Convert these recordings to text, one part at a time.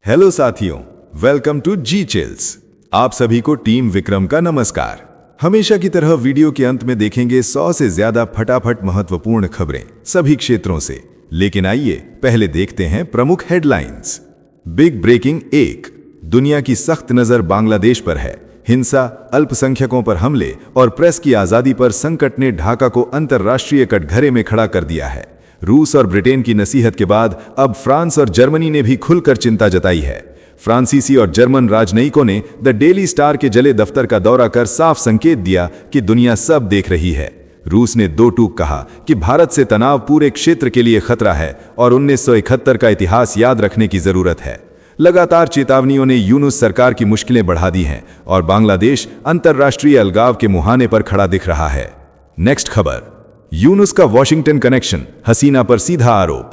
Hello साथियों, welcome to ji chills. आप सभी को टीम विक्रम का नमस्कार। हमेशा की तरह वीडियो के अंत में देखेंगे 100 से ज्यादा फटाफट महत्वपूर्ण खबरें सभी क्षेत्रों से। लेकिन आइए पहले देखते हैं प्रमुख हेडलाइंस। Big breaking 1। दुनिया की सख्त नजर बांग्लादेश पर है। हिंसा, अल्पसंख्यकों पर हमले और प्रेस की आजादी पर संकट ने ढाका को अंतर्राष्ट्रीय कटघरे में खड़ा कर दिया है। रूस और ब्रिटेन की नसीहत के बाद अब फ्रांस और जर्मनी ने भी खुलकर चिंता जताई है। फ्रांसीसी और जर्मन राजनयिकों ने द डेली स्टार के जले दफ्तर का दौरा कर साफ संकेत दिया कि दुनिया सब देख रही है। रूस ने दो टूक कहा कि भारत से तनाव पूरे क्षेत्र के लिए खतरा है और 1971 का इतिहास याद रखने की जरूरत है। लगातार चेतावनियों ने यूनुस सरकार की मुश्किलें बढ़ा दी हैं और बांग्लादेश अंतर्राष्ट्रीय अलगाव के मुहाने पर खड़ा दिख रहा है। नेक्स्ट खबर, यूनुस का वॉशिंगटन कनेक्शन, हसीना पर सीधा आरोप।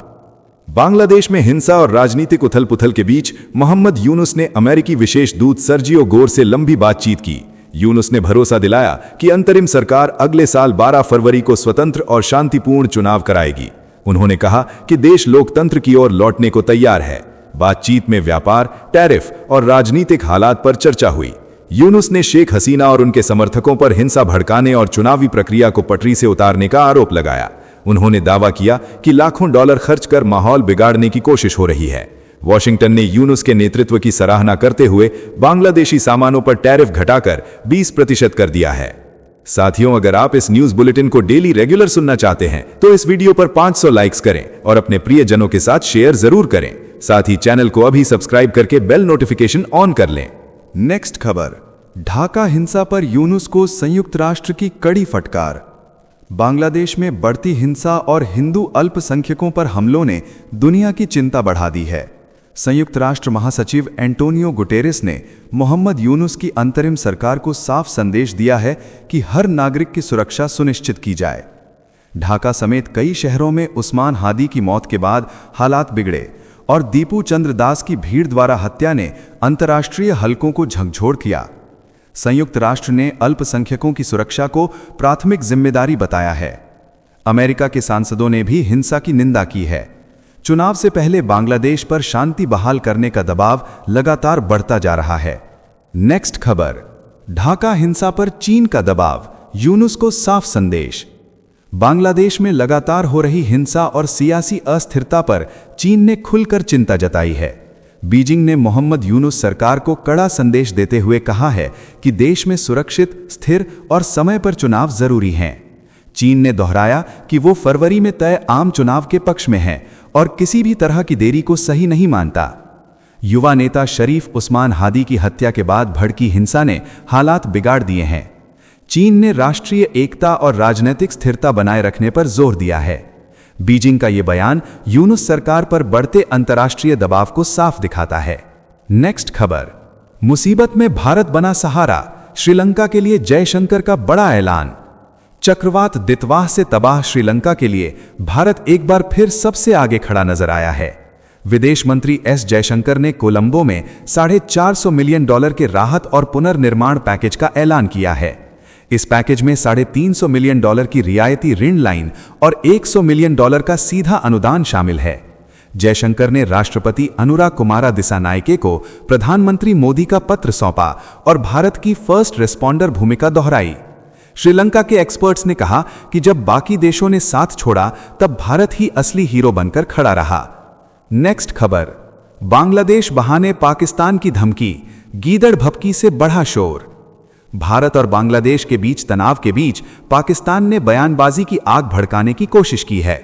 बांग्लादेश में हिंसा और राजनीतिक उथल पुथल के बीच मोहम्मद यूनुस ने अमेरिकी विशेष दूत सर्जियो गोर से लंबी बातचीत की। यूनुस ने भरोसा दिलाया कि अंतरिम सरकार अगले साल 12 फरवरी को स्वतंत्र और शांतिपूर्ण चुनाव कराएगी। उन्होंने कहा कि देश लोकतंत्र की ओर लौटने को तैयार है। बातचीत में व्यापार, टैरिफ और राजनीतिक हालात पर चर्चा हुई। यूनुस ने शेख हसीना और उनके समर्थकों पर हिंसा भड़काने और चुनावी प्रक्रिया को पटरी से उतारने का आरोप लगाया। उन्होंने दावा किया कि लाखों डॉलर खर्च कर माहौल बिगाड़ने की कोशिश हो रही है। वॉशिंगटन ने यूनुस के नेतृत्व की सराहना करते हुए बांग्लादेशी सामानों पर टैरिफ घटाकर 20% कर दिया है। साथियों, अगर आप इस न्यूज बुलेटिन को डेली रेगुलर सुनना चाहते हैं तो इस वीडियो पर 500 लाइक्स करें और अपने प्रियजनों के साथ शेयर जरूर करें। साथ ही चैनल को अभी सब्सक्राइब करके बेल नोटिफिकेशन ऑन कर लें। नेक्स्ट खबर, ढाका हिंसा पर यूनुस को संयुक्त राष्ट्र की कड़ी फटकार। बांग्लादेश में बढ़ती हिंसा और हिंदू अल्पसंख्यकों पर हमलों ने दुनिया की चिंता बढ़ा दी है। संयुक्त राष्ट्र महासचिव एंटोनियो गुटेरेस ने मोहम्मद यूनुस की अंतरिम सरकार को साफ संदेश दिया है कि हर नागरिक की सुरक्षा सुनिश्चित की जाए। ढाका समेत कई शहरों में उस्मान हादी की मौत के बाद हालात बिगड़े और दीपू चंद्र दास की भीड़ द्वारा हत्या ने अंतर्राष्ट्रीय हलकों को झकझोर किया। संयुक्त राष्ट्र ने अल्पसंख्यकों की सुरक्षा को प्राथमिक जिम्मेदारी बताया है। अमेरिका के सांसदों ने भी हिंसा की निंदा की है। चुनाव से पहले बांग्लादेश पर शांति बहाल करने का दबाव लगातार बढ़ता जा रहा है। नेक्स्ट खबर, ढाका हिंसा पर चीन का दबाव, यूनुस को साफ संदेश। बांग्लादेश में लगातार हो रही हिंसा और सियासी अस्थिरता पर चीन ने खुलकर चिंता जताई है। बीजिंग ने मोहम्मद यूनुस सरकार को कड़ा संदेश देते हुए कहा है कि देश में सुरक्षित, स्थिर और समय पर चुनाव जरूरी हैं। चीन ने दोहराया कि वो फरवरी में तय आम चुनाव के पक्ष में है और किसी भी तरह की देरी को सही नहीं मानता। युवा नेता शरीफ उस्मान हादी की हत्या के बाद भड़की हिंसा ने हालात बिगाड़ दिए हैं। चीन ने राष्ट्रीय एकता और राजनीतिक स्थिरता बनाए रखने पर जोर दिया है। बीजिंग का यह बयान यूनुस सरकार पर बढ़ते अंतर्राष्ट्रीय दबाव को साफ दिखाता है। नेक्स्ट खबर, मुसीबत में भारत बना सहारा, श्रीलंका के लिए जयशंकर का बड़ा ऐलान। चक्रवात दितवाह से तबाह श्रीलंका के लिए भारत एक बार फिर सबसे आगे खड़ा नजर आया है। विदेश मंत्री एस जयशंकर ने कोलंबो में $450 मिलियन के राहत और पुनर्निर्माण पैकेज का ऐलान किया है। इस पैकेज में $350 मिलियन की रियायती ऋण लाइन और $100 मिलियन का सीधा अनुदान शामिल है। जयशंकर ने राष्ट्रपति अनुराग कुमारा दिसानायके को प्रधानमंत्री मोदी का पत्र सौंपा और भारत की फर्स्ट रिस्पॉन्डर भूमिका दोहराई। श्रीलंका के एक्सपर्ट्स ने कहा कि जब बाकी देशों ने साथ छोड़ा तब भारत ही असली हीरो बनकर खड़ा रहा। नेक्स्ट खबर, बांग्लादेश बहाने पाकिस्तान की धमकी, गीदड़ भपकी से बढ़ा शोर। भारत और बांग्लादेश के बीच तनाव के बीच पाकिस्तान ने बयानबाजी की आग भड़काने की कोशिश की है।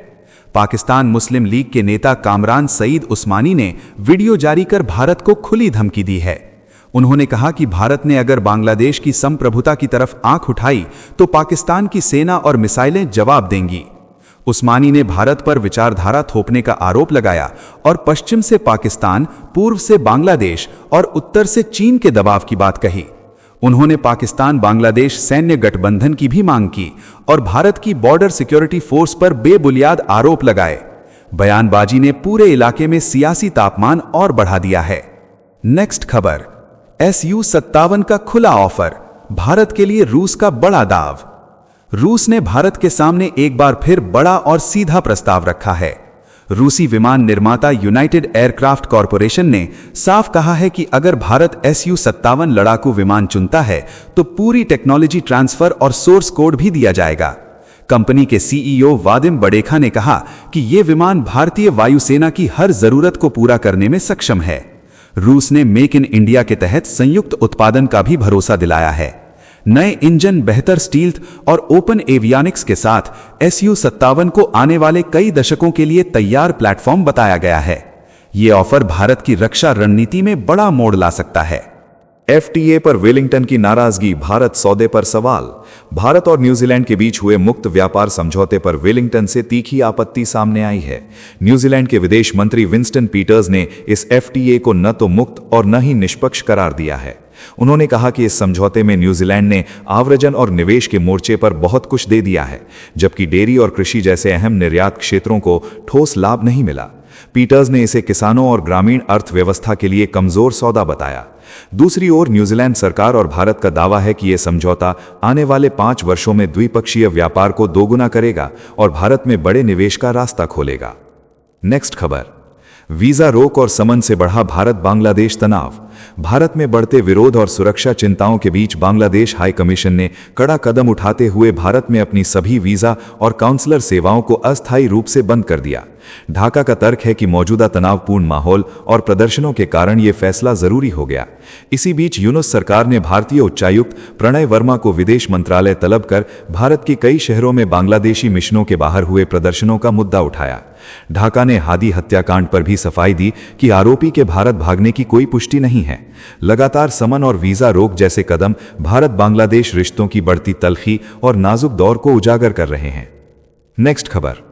पाकिस्तान मुस्लिम लीग के नेता कामरान सईद उस्मानी ने वीडियो जारी कर भारत को खुली धमकी दी है। उन्होंने कहा कि भारत ने अगर बांग्लादेश की संप्रभुता की तरफ आंख उठाई तो पाकिस्तान की सेना और मिसाइलें जवाब देंगी। उस्मानी ने भारत पर विचारधारा थोपने का आरोप लगाया और पश्चिम से पाकिस्तान, पूर्व से बांग्लादेश और उत्तर से चीन के दबाव की बात कही। उन्होंने पाकिस्तान बांग्लादेश सैन्य गठबंधन की भी मांग की और भारत की बॉर्डर सिक्योरिटी फोर्स पर बेबुनियाद आरोप लगाए। बयानबाजी ने पूरे इलाके में सियासी तापमान और बढ़ा दिया है। नेक्स्ट खबर, Su-57 का खुला ऑफर, भारत के लिए रूस का बड़ा दाव। रूस ने भारत के सामने एक बार फिर बड़ा और सीधा प्रस्ताव रखा है। रूसी विमान निर्माता यूनाइटेड एयरक्राफ्ट कॉरपोरेशन ने साफ कहा है कि अगर भारत Su-57 लड़ाकू विमान चुनता है तो पूरी टेक्नोलॉजी ट्रांसफर और सोर्स कोड भी दिया जाएगा। कंपनी के सीईओ वादिम बड़ेखा ने कहा कि ये विमान भारतीय वायुसेना की हर जरूरत को पूरा करने में सक्षम है। रूस ने मेक इन इंडिया के तहत संयुक्त उत्पादन का भी भरोसा दिलाया है। नए इंजन, बेहतर स्टील्थ और ओपन एवियनिक्स के साथ Su-57 को आने वाले कई दशकों के लिए तैयार प्लेटफॉर्म बताया गया है। ये ऑफर भारत की रक्षा रणनीति में बड़ा मोड़ ला सकता है। FTA पर वेलिंगटन की नाराजगी, भारत सौदे पर सवाल। भारत और न्यूजीलैंड के बीच हुए मुक्त व्यापार समझौते पर वेलिंगटन से तीखी आपत्ति सामने आई है। न्यूजीलैंड के विदेश मंत्री विंस्टन पीटर्स ने इस FTA को न तो मुक्त और न ही निष्पक्ष करार दिया है। उन्होंने कहा कि इस समझौते में न्यूजीलैंड ने आव्रजन और निवेश के मोर्चे पर बहुत कुछ दे दिया है, जबकि डेयरी और कृषि जैसे अहम निर्यात क्षेत्रों को ठोस लाभ नहीं मिला। पीटर्स ने इसे किसानों और ग्रामीण अर्थव्यवस्था के लिए कमजोर सौदा बताया। दूसरी ओर न्यूजीलैंड सरकार और भारत का दावा है कि यह समझौता आने वाले 5 वर्षों में द्विपक्षीय व्यापार को दोगुना करेगा और भारत में बड़े निवेश का रास्ता खोलेगा। नेक्स्ट खबर, वीजा रोक और समन से बढ़ा भारत बांग्लादेश तनाव। भारत में बढ़ते विरोध और सुरक्षा चिंताओं के बीच बांग्लादेश हाई कमीशन ने कड़ा कदम उठाते हुए भारत में अपनी सभी वीजा और काउंसलर सेवाओं को अस्थायी रूप से बंद कर दिया। ढाका का तर्क है कि मौजूदा तनावपूर्ण माहौल और प्रदर्शनों के कारण यह फैसला जरूरी हो गया। इसी बीच यूनुस सरकार ने भारतीय उच्चायुक्त प्रणय वर्मा को विदेश मंत्रालय तलब कर भारत के कई शहरों में बांग्लादेशी मिशनों के बाहर हुए प्रदर्शनों का मुद्दा उठाया। ढाका ने हादी हत्याकांड पर भी सफाई दी कि आरोपी के भारत भागने की कोई पुष्टि नहीं है। लगातार समन और वीजा रोक जैसे कदम भारत बांग्लादेश रिश्तों की बढ़ती तलखी और नाजुक दौर को उजागर कर रहे हैं। नेक्स्ट खबर,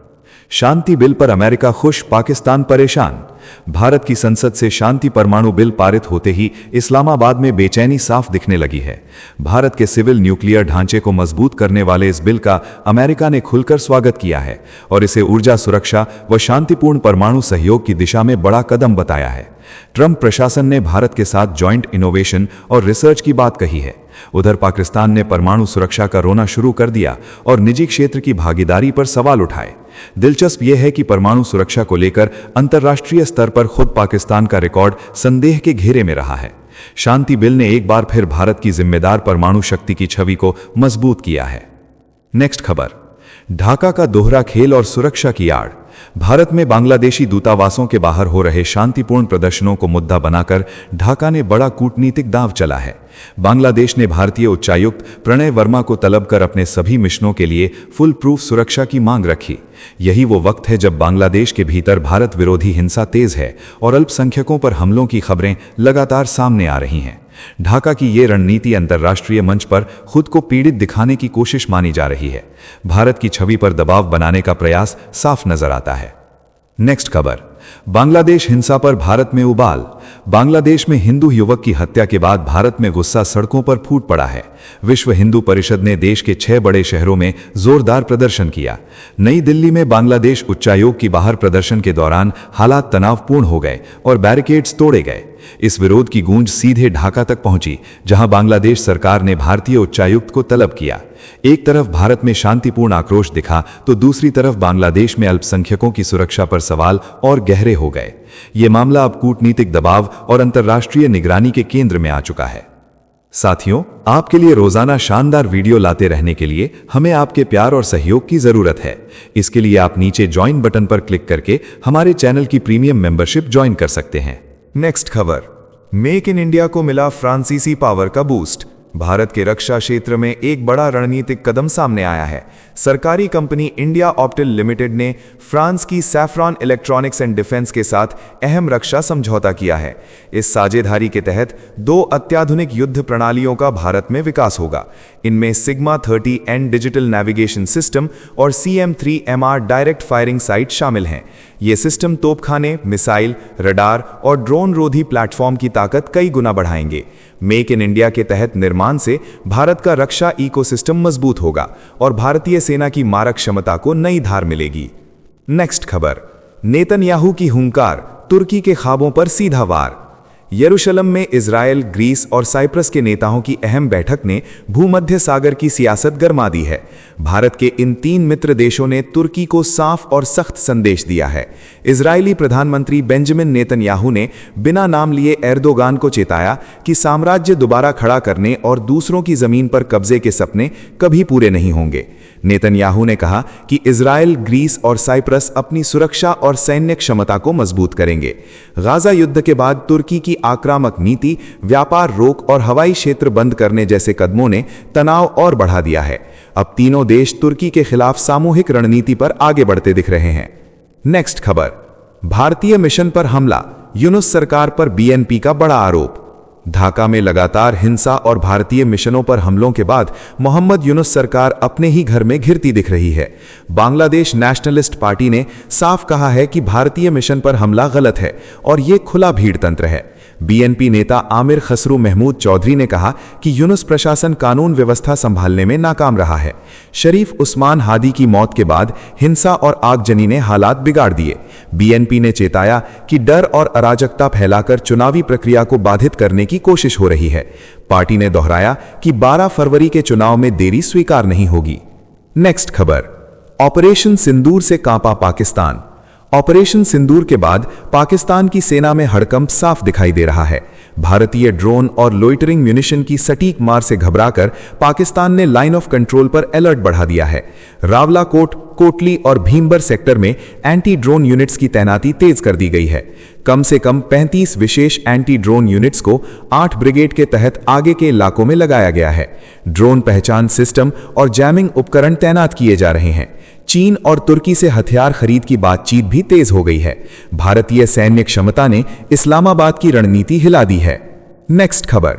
शांति बिल पर अमेरिका खुश, पाकिस्तान परेशान। भारत की संसद से शांति परमाणु बिल पारित होते ही इस्लामाबाद में बेचैनी साफ दिखने लगी है। भारत के सिविल न्यूक्लियर ढांचे को मजबूत करने वाले इस बिल का अमेरिका ने खुलकर स्वागत किया है और इसे ऊर्जा सुरक्षा व शांतिपूर्ण परमाणु सहयोग की दिशा में बड़ा कदम बताया है। ट्रंप प्रशासन ने भारत के साथ जॉइंट इनोवेशन और रिसर्च की बात कही है। उधर पाकिस्तान ने परमाणु सुरक्षा का रोना शुरू कर दिया और निजी क्षेत्र की भागीदारी पर सवाल उठाए। दिलचस्प यह है कि परमाणु सुरक्षा को लेकर अंतर्राष्ट्रीय स्तर पर खुद पाकिस्तान का रिकॉर्ड संदेह के घेरे में रहा है। शांति बिल ने एक बार फिर भारत की जिम्मेदार परमाणु शक्ति की छवि को मजबूत किया है। नेक्स्ट खबर, ढाका का दोहरा खेल और सुरक्षा की आड़। भारत में बांग्लादेशी दूतावासों के बाहर हो रहे शांतिपूर्ण प्रदर्शनों को मुद्दा बनाकर ढाका ने बड़ा कूटनीतिक दांव चला है। बांग्लादेश ने भारतीय उच्चायुक्त प्रणय वर्मा को तलब कर अपने सभी मिशनों के लिए फुल प्रूफ सुरक्षा की मांग रखी। यही वो वक्त है जब बांग्लादेश के भीतर भारत विरोधी हिंसा तेज है और अल्पसंख्यकों पर हमलों की खबरें लगातार सामने आ रही हैं। ढाका की ये रणनीति अंतर्राष्ट्रीय मंच पर खुद को पीड़ित दिखाने की कोशिश मानी जा रही है। भारत की छवि पर दबाव बनाने का प्रयास साफ नजर आता है। नेक्स्ट खबर, बांग्लादेश हिंसा पर भारत में उबाल। बांग्लादेश में हिंदू युवक की हत्या के बाद भारत में गुस्सा सड़कों पर फूट पड़ा है। विश्व हिंदू परिषद ने देश के 6 बड़े शहरों में जोरदार प्रदर्शन किया। नई दिल्ली में बांग्लादेश उच्चायोग की बाहर प्रदर्शन के दौरान हालात तनावपूर्ण हो गए और बैरिकेड्स तोड़े गए। इस विरोध की गूंज सीधे ढाका तक पहुंची, जहां बांग्लादेश सरकार ने भारतीय उच्चायुक्त को तलब किया। एक तरफ भारत में शांतिपूर्ण आक्रोश दिखा तो दूसरी तरफ बांग्लादेश में अल्पसंख्यकों की सुरक्षा पर सवाल और गहरे हो गए। ये मामला अब कूटनीतिक दबाव और अंतर्राष्ट्रीय निगरानी के केंद्र में आ चुका है। साथियों, आपके लिए रोजाना शानदार वीडियो लाते रहने के लिए हमें आपके प्यार और सहयोग की जरूरत है। इसके लिए आप नीचे ज्वाइन बटन पर क्लिक करके हमारे चैनल की प्रीमियम मेंबरशिप ज्वाइन कर सकते हैं। नेक्स्ट खबर, मेक इन इंडिया को मिला फ्रांसीसी पावर का बूस्ट। भारत के रक्षा क्षेत्र में एक बड़ा रणनीतिक कदम सामने आया है। सरकारी कंपनी इंडिया ऑप्टिल लिमिटेड ने फ्रांस की सैफ्रॉन इलेक्ट्रॉनिक्स एंड डिफेंस के साथ अहम रक्षा समझौता किया है। इस साझेदारी के तहत 2 अत्याधुनिक युद्ध प्रणालियों का भारत में विकास होगा। इनमें sigma 30N digital navigation system और CM3MR डायरेक्ट फायरिंग साइट शामिल हैं। ये सिस्टम तोपखाने, मिसाइल, रडार और ड्रोन रोधी प्लेटफॉर्म की ताकत कई गुना बढ़ाएंगे। मेक इन इंडिया के तहत निर्माण से भारत का रक्षा इकोसिस्टम मजबूत होगा और भारतीय सेना की मारक क्षमता को नई धार मिलेगी। नेक्स्ट खबर, नेतन्याहू की हुंकार, तुर्की के ख्वाबों पर सीधा वार। यरूशलेम में इजराइल, ग्रीस और साइप्रस के नेताओं की अहम बैठक ने भूमध्य सागर की सियासत गरमा दी है। भारत के इन 3 मित्र देशों ने तुर्की को साफ और सख्त संदेश दिया है। इजरायली प्रधानमंत्री बेंजामिन नेतन्याहू ने बिना नाम लिए एर्दोगान को चेताया कि साम्राज्य दोबारा खड़ा करने और दूसरों की जमीन पर कब्जे के सपने कभी पूरे नहीं होंगे। नेतन्याहू ने कहा कि इजराइल, ग्रीस और साइप्रस अपनी सुरक्षा और सैन्य क्षमता को मजबूत करेंगे। गाजा युद्ध के बाद तुर्की की आक्रामक नीति, व्यापार रोक और हवाई क्षेत्र बंद करने जैसे कदमों ने तनाव और बढ़ा दिया है। अब तीनों देश तुर्की के खिलाफ सामूहिक रणनीति पर आगे बढ़ते दिख रहे हैं। नेक्स्ट खबर, भारतीय मिशन पर हमला, यूनुस सरकार पर बीएनपी का बड़ा आरोप। ढाका में लगातार हिंसा और भारतीय मिशनों पर हमलों के बाद मोहम्मद यूनुस सरकार अपने ही घर में घिरती दिख रही है। बांग्लादेश नेशनलिस्ट पार्टी ने साफ कहा है कि भारतीय मिशन पर हमला गलत है और ये खुला भीड़ तंत्र है। बीएनपी नेता आमिर खसरू महमूद चौधरी ने कहा कि यूनुस प्रशासन कानून व्यवस्था संभालने में नाकाम रहा है। शरीफ उस्मान हादी की मौत के बाद हिंसा और आगजनी ने हालात बिगाड़ दिए। बीएनपी ने चेताया कि डर और अराजकता फैलाकर चुनावी प्रक्रिया को बाधित करने की कोशिश हो रही है। पार्टी ने दोहराया कि 12 फरवरी के चुनाव में देरी स्वीकार नहीं होगी। नेक्स्ट खबर, ऑपरेशन सिंदूर से कांपा पाकिस्तान। ऑपरेशन सिंदूर के बाद पाकिस्तान की सेना में हड़कंप साफ दिखाई दे रहा है। भारतीय ड्रोन और लोइटरिंग म्यूनिशन की सटीक मार से घबराकर पाकिस्तान ने लाइन ऑफ कंट्रोल पर अलर्ट बढ़ा दिया है। रावलाकोट, कोटली और भीमबर सेक्टर में एंटी ड्रोन यूनिट्स की तैनाती तेज कर दी गई है। कम से कम 35 विशेष एंटी ड्रोन यूनिट्स को 8 ब्रिगेड के तहत आगे के इलाकों में लगाया गया है। ड्रोन पहचान सिस्टम और जैमिंग उपकरण तैनात किए जा रहे हैं। चीन और तुर्की से हथियार खरीद की बातचीत भी तेज हो गई है। भारतीय सैन्य क्षमता ने इस्लामाबाद की रणनीति हिला दी है। नेक्स्ट खबर,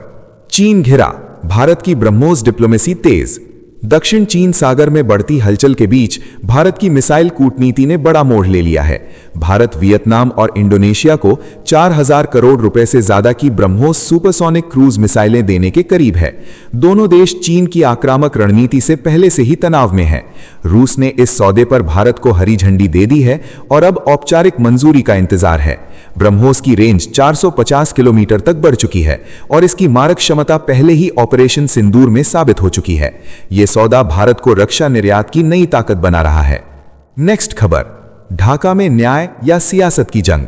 चीन घिरा, भारत की ब्रह्मोस डिप्लोमेसी तेज। दक्षिण चीन सागर में बढ़ती हलचल के बीच भारत की मिसाइल कूटनीति ने बड़ा मोड़ ले लिया है। भारत वियतनाम और इंडोनेशिया को 4000 करोड़ रुपए से ज्यादा की ब्रह्मोस सुपरसोनिक क्रूज मिसाइलें देने के करीब है। दोनों देश चीन की आक्रामक रणनीति से पहले से ही तनाव में है। रूस ने इस सौदे पर भारत को हरी झंडी दे दी है और अब औपचारिक मंजूरी का इंतजार है। ब्रह्मोस की रेंज 450 किलोमीटर तक बढ़ चुकी है और इसकी मारक क्षमता पहले ही ऑपरेशन सिंदूर में साबित हो चुकी है। यह सौदा भारत को रक्षा निर्यात की नई ताकत बना रहा है। नेक्स्ट खबर, ढाका में न्याय या सियासत की जंग।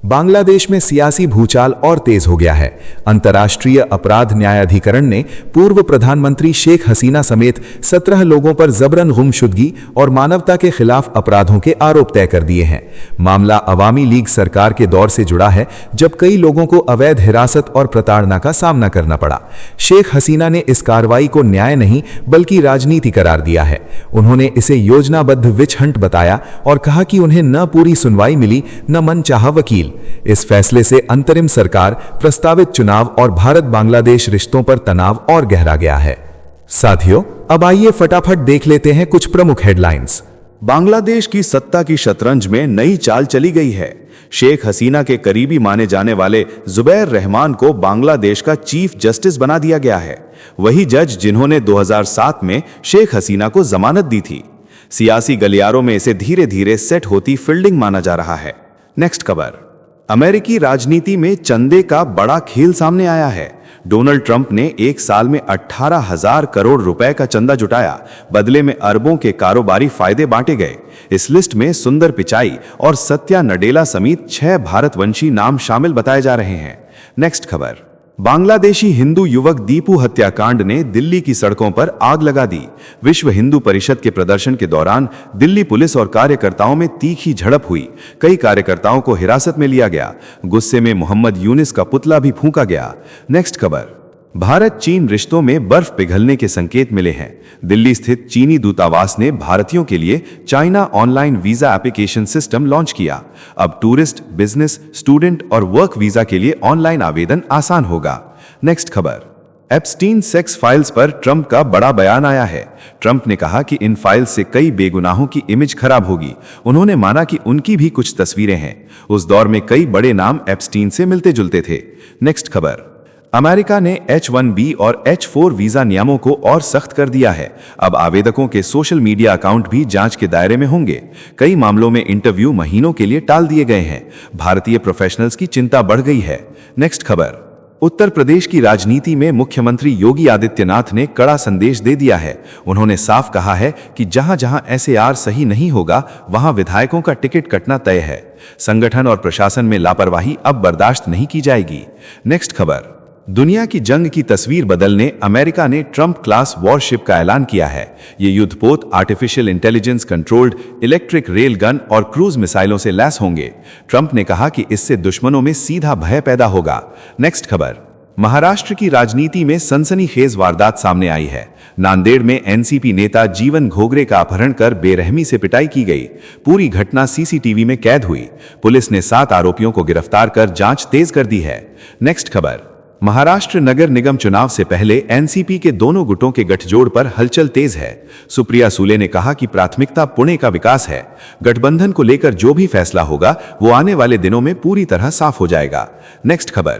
बांग्लादेश में सियासी भूचाल और तेज हो गया है। अंतर्राष्ट्रीय अपराध न्यायाधिकरण ने पूर्व प्रधानमंत्री शेख हसीना समेत 17 लोगों पर जबरन गुमशुदगी और मानवता के खिलाफ अपराधों के आरोप तय कर दिए हैं। मामला अवामी लीग सरकार के दौर से जुड़ा है, जब कई लोगों को अवैध हिरासत और प्रताड़ना का सामना करना पड़ा। शेख हसीना ने इस कार्रवाई को न्याय नहीं बल्कि राजनीति करार दिया है। उन्होंने इसे योजनाबद्ध विच हंट बताया और कहा कि उन्हें न पूरी सुनवाई मिली न मनचाहा वकील। इस फैसले से अंतरिम सरकार, प्रस्तावित चुनाव और भारत बांग्लादेश रिश्तों पर तनाव और गहरा गया है। साथियों, अब आइए फटाफट देख लेते हैं कुछ प्रमुख हेडलाइंस। बांग्लादेश की सत्ता की शतरंज में नई चाल चली गई है। शेख हसीना के करीबी माने जाने वाले जुबैर रहमान को बांग्लादेश का चीफ जस्टिस बना दिया गया है। वही जज जिन्होंने 2007 में शेख हसीना को जमानत दी थी। सियासी गलियारों में इसे धीरे धीरे सेट होती फील्डिंग माना जा रहा है। नेक्स्ट खबर, अमेरिकी राजनीति में चंदे का बड़ा खेल सामने आया है। डोनाल्ड ट्रंप ने एक साल में 18,000 करोड़ रुपए का चंदा जुटाया। बदले में अरबों के कारोबारी फायदे बांटे गए। इस लिस्ट में सुंदर पिचाई और सत्या नडेला समेत 6 भारतवंशी नाम शामिल बताए जा रहे हैं। नेक्स्ट खबर, बांग्लादेशी हिंदू युवक दीपू हत्याकांड ने दिल्ली की सड़कों पर आग लगा दी। विश्व हिंदू परिषद के प्रदर्शन के दौरान दिल्ली पुलिस और कार्यकर्ताओं में तीखी झड़प हुई। कई कार्यकर्ताओं को हिरासत में लिया गया। गुस्से में मोहम्मद यूनिस का पुतला भी फूंका गया। नेक्स्ट खबर, भारत चीन रिश्तों में बर्फ पिघलने के संकेत मिले हैं। दिल्ली स्थित चीनी दूतावास ने भारतीयों के लिए China online visa application system launch किया। अब टूरिस्ट, बिजनेस, स्टूडेंट और वर्क वीजा के लिए ऑनलाइन आवेदन आसान होगा। नेक्स्ट खबर, एप्स्टीन सेक्स फाइल्स पर ट्रंप का बड़ा बयान आया है। ट्रंप ने कहा कि इन फाइल्स से कई बेगुनाहों की इमेज खराब होगी। उन्होंने माना कि उनकी भी कुछ तस्वीरें हैं। उस दौर में कई बड़े नाम एप्स्टीन से मिलते जुलते थे। नेक्स्ट खबर, अमेरिका ने H-1B और H-4 वीजा नियमों को और सख्त कर दिया है। अब आवेदकों के सोशल मीडिया अकाउंट भी जांच के दायरे में होंगे। कई मामलों में इंटरव्यू महीनों के लिए टाल दिए गए हैं। भारतीय प्रोफेशनल्स की चिंता बढ़ गई है। नेक्स्ट खबर, उत्तर प्रदेश की राजनीति में मुख्यमंत्री योगी आदित्यनाथ ने कड़ा संदेश दे दिया है। उन्होंने साफ कहा है कि जहां जहां SAR सही नहीं होगा वहां विधायकों का टिकट कटना तय है। संगठन और प्रशासन में लापरवाही अब बर्दाश्त नहीं की जाएगी। नेक्स्ट खबर, दुनिया की जंग की तस्वीर बदलने अमेरिका ने ट्रंप क्लास वॉरशिप का ऐलान किया है। ये युद्धपोत artificial intelligence controlled electric rail gun और क्रूज मिसाइलों से लैस होंगे। ट्रंप ने कहा कि इससे दुश्मनों में सीधा भय पैदा होगा। नेक्स्ट खबर, महाराष्ट्र की राजनीति में सनसनीखेज वारदात सामने आई है। नांदेड़ में एनसीपी नेता जीवन घोगरे का अपहरण कर बेरहमी से पिटाई की गई। पूरी घटना सीसीटीवी में कैद हुई। पुलिस ने 7 आरोपियों को गिरफ्तार कर जांच तेज कर दी है। नेक्स्ट खबर, महाराष्ट्र नगर निगम चुनाव से पहले एनसीपी के दोनों गुटों के गठजोड़ पर हलचल तेज है। सुप्रिया सुले ने कहा कि प्राथमिकता पुणे का विकास है। गठबंधन को लेकर जो भी फैसला होगा वो आने वाले दिनों में पूरी तरह साफ हो जाएगा। नेक्स्ट खबर,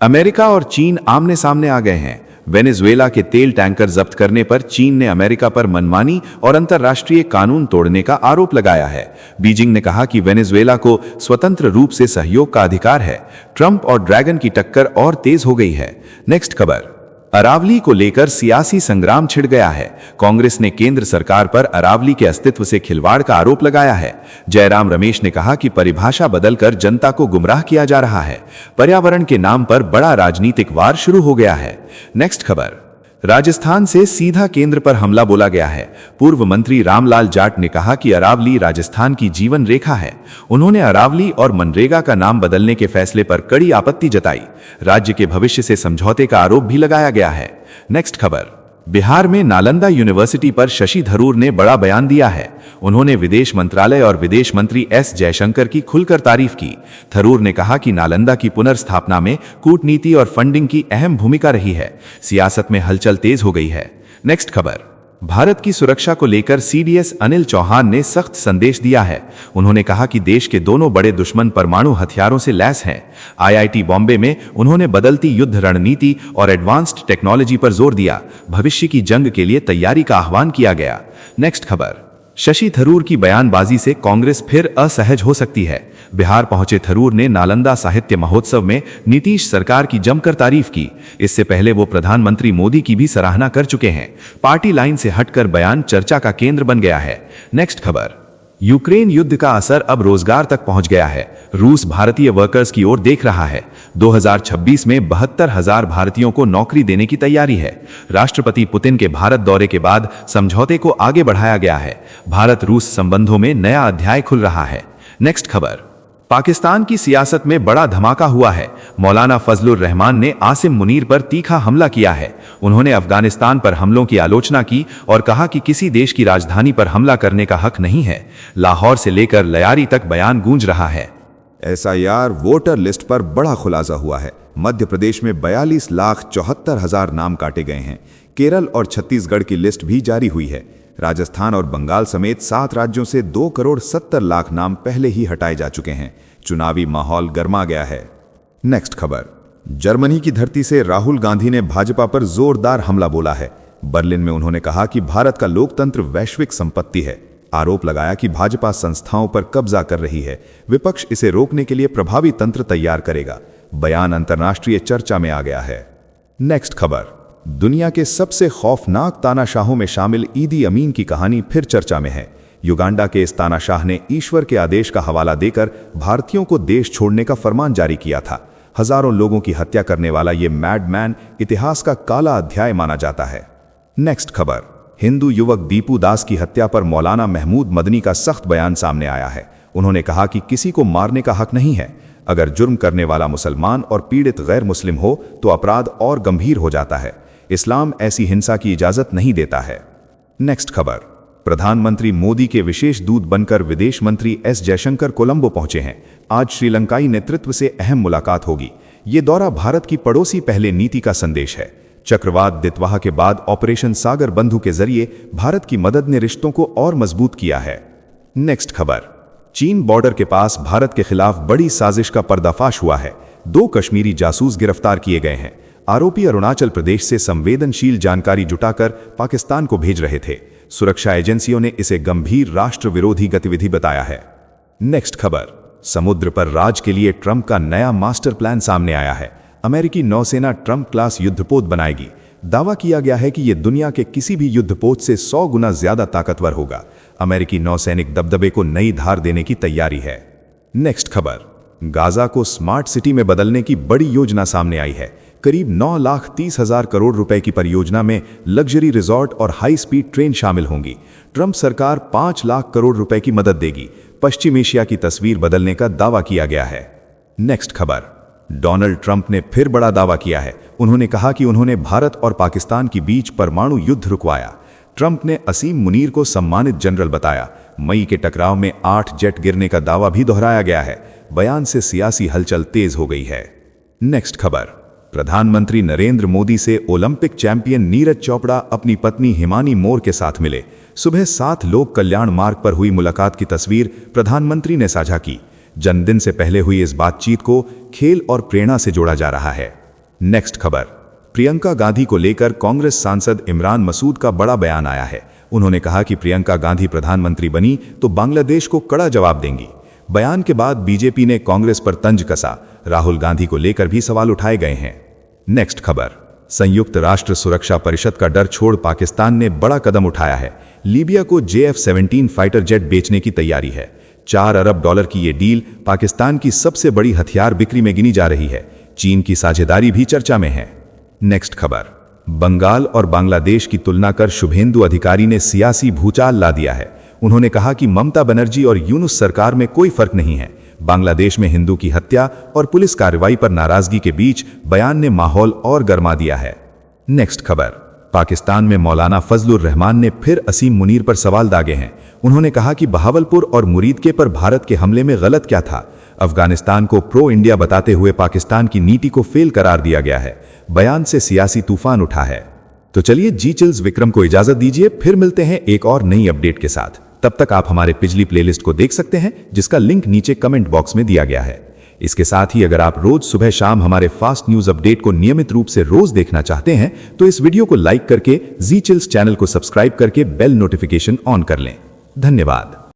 अमेरिका और चीन आमने सामने आ गए हैं। वेनेजुएला के तेल टैंकर जब्त करने पर चीन ने अमेरिका पर मनमानी और अंतर्राष्ट्रीय कानून तोड़ने का आरोप लगाया है। बीजिंग ने कहा कि वेनेजुएला को स्वतंत्र रूप से सहयोग का अधिकार है। ट्रंप और ड्रैगन की टक्कर और तेज हो गई है। नेक्स्ट खबर, अरावली को लेकर सियासी संग्राम छिड़ गया है। कांग्रेस ने केंद्र सरकार पर अरावली के अस्तित्व से खिलवाड़ का आरोप लगाया है। जयराम रमेश ने कहा कि परिभाषा बदलकर जनता को गुमराह किया जा रहा है। पर्यावरण के नाम पर बड़ा राजनीतिक वार शुरू हो गया है। नेक्स्ट खबर, राजस्थान से सीधा केंद्र पर हमला बोला गया है। पूर्व मंत्री रामलाल जाट ने कहा कि अरावली राजस्थान की जीवन रेखा है। उन्होंने अरावली और मनरेगा का नाम बदलने के फैसले पर कड़ी आपत्ति जताई। राज्य के भविष्य से समझौते का आरोप भी लगाया गया है। नेक्स्ट खबर, बिहार में नालंदा यूनिवर्सिटी पर शशि थरूर ने बड़ा बयान दिया है। उन्होंने विदेश मंत्रालय और विदेश मंत्री S जयशंकर की खुलकर तारीफ की। थरूर ने कहा कि नालंदा की पुनर्स्थापना में कूटनीति और फंडिंग की अहम भूमिका रही है। सियासत में हलचल तेज हो गई है। नेक्स्ट खबर, भारत की सुरक्षा को लेकर CDS अनिल चौहान ने सख्त संदेश दिया है। उन्होंने कहा कि देश के दोनों बड़े दुश्मन परमाणु हथियारों से लैस हैं। IIT बॉम्बे में उन्होंने बदलती युद्ध रणनीति और एडवांस्ड टेक्नोलॉजी पर जोर दिया। भविष्य की जंग के लिए तैयारी का आह्वान किया गया। नेक्स्ट खबर, शशि थरूर की बयानबाजी से कांग्रेस फिर असहज हो सकती है। बिहार पहुंचे थरूर ने नालंदा साहित्य महोत्सव में नीतीश सरकार की जमकर तारीफ की। इससे पहले वो प्रधानमंत्री मोदी की भी सराहना कर चुके हैं। पार्टी लाइन से हटकर बयान चर्चा का केंद्र बन गया है। नेक्स्ट खबर, यूक्रेन युद्ध का असर अब रोजगार तक पहुंच गया है। रूस भारतीय वर्कर्स की ओर देख रहा है। 2026 में 72,000 भारतीयों को नौकरी देने की तैयारी है। राष्ट्रपति पुतिन के भारत दौरे के बाद समझौते को आगे बढ़ाया गया है। भारत रूस संबंधों में नया अध्याय खुल रहा है। नेक्स्ट खबर, पाकिस्तान की सियासत में बड़ा धमाका हुआ है। मौलाना फजलुर रहमान ने आसिम मुनीर पर तीखा हमला किया है। उन्होंने अफगानिस्तान पर हमलों की आलोचना की और कहा कि किसी देश की राजधानी पर हमला करने का हक नहीं है। लाहौर से लेकर लयारी तक बयान गूंज रहा है। SIR वोटर लिस्ट पर बड़ा खुलासा हुआ है। मध्य प्रदेश में 42,74,000 नाम काटे गए हैं। केरल और छत्तीसगढ़ की लिस्ट भी जारी हुई है। राजस्थान और बंगाल समेत 7 राज्यों से 2,70,00,000 नाम पहले ही हटाए जा चुके हैं। चुनावी माहौल गर्मा गया है। नेक्स्ट खबर, जर्मनी की धरती से राहुल गांधी ने भाजपा पर जोरदार हमला बोला है। बर्लिन में उन्होंने कहा कि भारत का लोकतंत्र वैश्विक संपत्ति है। आरोप लगाया कि भाजपा संस्थाओं पर कब्जा कर रही है। विपक्ष इसे रोकने के लिए प्रभावी तंत्र तैयार करेगा। बयान अंतर्राष्ट्रीय चर्चा में आ गया है। नेक्स्ट खबर, दुनिया के सबसे खौफनाक तानाशाहों में शामिल ईदी अमीन की कहानी फिर चर्चा में है। युगांडा के इस तानाशाह ने ईश्वर के आदेश का हवाला देकर भारतीयों को देश छोड़ने का फरमान जारी किया था। हजारों लोगों की हत्या करने वाला ये मैडमैन इतिहास का काला अध्याय माना जाता है। नेक्स्ट खबर, हिंदू युवक दीपू दास की हत्या पर मौलाना महमूद मदनी का सख्त बयान सामने आया है। उन्होंने कहा कि किसी को मारने का हक नहीं है। अगर जुर्म करने वाला मुसलमान और पीड़ित गैर मुस्लिम हो तो अपराध और गंभीर हो जाता है। इस्लाम ऐसी हिंसा की इजाजत नहीं देता है। नेक्स्ट खबर, प्रधानमंत्री मोदी के विशेष दूत बनकर विदेश मंत्री S जयशंकर कोलंबो पहुंचे हैं। आज श्रीलंकाई नेतृत्व से अहम मुलाकात होगी। ये दौरा भारत की पड़ोसी पहले नीति का संदेश है। चक्रवात दितवाह के बाद ऑपरेशन सागर बंधु के जरिए भारत की मदद ने रिश्तों को और मजबूत किया है। नेक्स्ट खबर, चीन बॉर्डर के पास भारत के खिलाफ बड़ी साजिश का पर्दाफाश हुआ है। 2 कश्मीरी जासूस गिरफ्तार किए गए हैं। आरोपी अरुणाचल प्रदेश से संवेदनशील जानकारी जुटाकर पाकिस्तान को भेज रहे थे। सुरक्षा एजेंसियों ने इसे गंभीर राष्ट्र विरोधी गतिविधि बताया है। नेक्स्ट खबर, समुद्र पर राज के लिए ट्रंप का नया मास्टर प्लान सामने आया है। अमेरिकी नौसेना ट्रंप क्लास युद्धपोत बनाएगी। दावा किया गया है कि यह दुनिया के किसी भी युद्धपोत से 100 गुना ज्यादा ताकतवर होगा। अमेरिकी नौसैनिक दबदबे को नई धार देने की तैयारी है। नेक्स्ट खबर, गाजा को स्मार्ट सिटी में बदलने की बड़ी योजना सामने आई है। करीब 9,30,000 करोड़ रुपए की परियोजना में लग्जरी रिजॉर्ट और हाई स्पीड ट्रेन शामिल होंगी। ट्रंप सरकार 5 लाख करोड़ रुपए की मदद देगी। पश्चिम एशिया की तस्वीर बदलने का दावा किया गया है। नेक्स्ट खबर, डोनाल्ड ट्रंप ने फिर बड़ा दावा किया है। उन्होंने कहा कि उन्होंने भारत और पाकिस्तान के बीच परमाणु युद्ध रुकवाया। ट्रंप ने असीम मुनीर को सम्मानित जनरल बताया। मई के टकराव में 8 जेट गिरने का दावा भी दोहराया गया है। बयान से सियासी हलचल तेज हो गई है। नेक्स्ट खबर, प्रधानमंत्री नरेंद्र मोदी से ओलंपिक चैंपियन नीरज चोपड़ा अपनी पत्नी हिमानी मोर के साथ मिले। सुबह 7 लोक कल्याण मार्ग पर हुई मुलाकात की तस्वीर प्रधानमंत्री ने साझा की। जन्मदिन से पहले हुई इस बातचीत को खेल और प्रेरणा से जोड़ा जा रहा है। नेक्स्ट खबर, प्रियंका गांधी को लेकर कांग्रेस सांसद इमरान मसूद का बड़ा बयान आया है। उन्होंने कहा कि प्रियंका गांधी प्रधानमंत्री बनी तो बांग्लादेश को कड़ा जवाब देंगी। बयान के बाद बीजेपी ने कांग्रेस पर तंज कसा। राहुल गांधी को लेकर भी सवाल उठाए गए हैं। नेक्स्ट खबर, संयुक्त राष्ट्र सुरक्षा परिषद का डर छोड़ पाकिस्तान ने बड़ा कदम उठाया है। लीबिया को JF-17 फाइटर जेट बेचने की तैयारी है। $4 अरब की ये डील पाकिस्तान की सबसे बड़ी हथियार बिक्री में गिनी जा रही है। चीन की साझेदारी भी चर्चा में है। नेक्स्ट खबर, बंगाल और बांग्लादेश की तुलना कर शुभेंदु अधिकारी ने सियासी भूचाल ला दिया है। उन्होंने कहा कि ममता बनर्जी और यूनुस सरकार में कोई फर्क नहीं है। बांग्लादेश में हिंदू की हत्या और पुलिस कार्रवाई पर नाराजगी के बीच बयान ने माहौल और गर्मा दिया है। नेक्स्ट खबर, पाकिस्तान में मौलाना फजलुर रहमान ने फिर असीम मुनीर पर सवाल दागे हैं। उन्होंने कहा कि बहावलपुर और मुरीदके पर भारत के हमले में गलत क्या था। अफगानिस्तान को प्रो इंडिया बताते हुए पाकिस्तान की नीति को फेल करार दिया गया है। बयान से सियासी तूफान उठा है। तो चलिए जी चिल्स विक्रम को इजाजत दीजिए, फिर मिलते हैं एक और नई अपडेट के साथ। तब तक आप हमारे पिछली प्लेलिस्ट को देख सकते हैं, जिसका लिंक नीचे कमेंट बॉक्स में दिया गया है। इसके साथ ही अगर आप रोज सुबह शाम हमारे फास्ट न्यूज अपडेट को नियमित रूप से रोज देखना चाहते हैं तो इस वीडियो को लाइक करके जी चिल्स चैनल को सब्सक्राइब करके बेल नोटिफिकेशन ऑन कर लें। धन्यवाद।